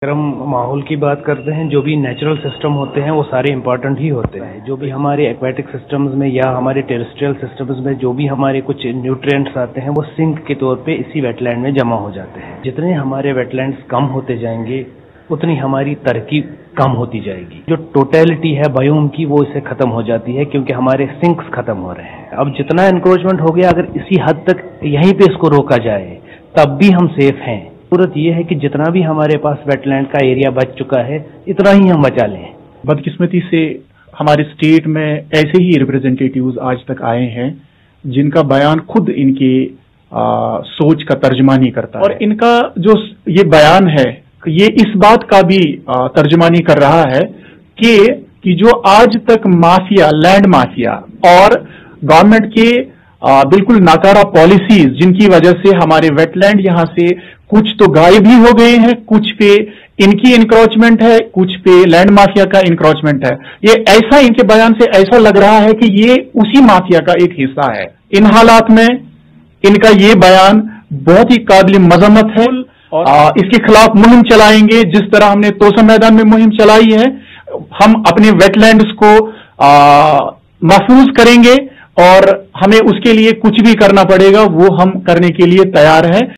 اگر ہم ماحول کی بات کرتے ہیں، جو بھی نیچرل سسٹم ہوتے ہیں وہ سارے امپورٹنٹ ہی ہوتے ہیں. جو بھی ہمارے ایکویٹک سسٹمز میں یا ہمارے ٹیریسٹریل سسٹمز میں جو بھی ہمارے کچھ نیوٹرینٹس آتے ہیں وہ سنک کے طور پہ اسی ویٹ لینڈ میں جمع ہو جاتے ہیں. جتنے ہمارے ویٹ لینڈز کم ہوتے جائیں گے اتنی ہماری ترقی کم ہوتی جائے گی. جو ٹوٹیلٹی ہے بایوم کی وہ اس سے ختم ہو جاتی ہے کیونکہ ہمارے سنکس ختم ہو رہے ہیں. اب جتنا انکروچمنٹ ہو گیا، اگر اسی حد تک یہیں پہ اس کو روکا جائے تب بھی ہم سیف ہیں. ضرورت یہ ہے کہ جتنا بھی ہمارے پاس ویٹ لینڈ کا ایریا بچ چکا ہے اتنا ہی ہم بچا لیں. بدقسمتی سے ہمارے اسٹیٹ میں ایسے ہی ریپرزینٹیٹیوز آج تک آئے ہیں جن کا بیان خود ان کی سوچ کا ترجمہ نہیں کرتا، اور ان کا جو یہ بیان ہے یہ اس بات کا بھی ترجمہ نہیں کر رہا ہے کہ جو آج تک مافیا، لینڈ مافیا اور گورنمنٹ کے بالکل ناکارہ پالیسیز جن کی وجہ سے ہمارے ویٹ لینڈ یہاں سے کچھ تو غائب ہی ہو گئے ہیں، کچھ پہ ان کی انکروچمنٹ ہے، کچھ پہ لینڈ مافیا کا انکروچمنٹ ہے. یہ ایسا ان کے بیان سے ایسا لگ رہا ہے کہ یہ اسی مافیا کا ایک حصہ ہے. ان حالات میں ان کا یہ بیان بہت ہی قابل مذمت ہے اور اس کے خلاف مہم چلائیں گے جس طرح ہم نے توسا میدان میں مہم چلائی ہے. ہم اپنے ویٹ لینڈز کو محفوظ کریں گے اور ہمیں اس کے لیے کچھ بھی کرنا پڑے گا وہ ہم کرنے کے لیے تیار ہیں.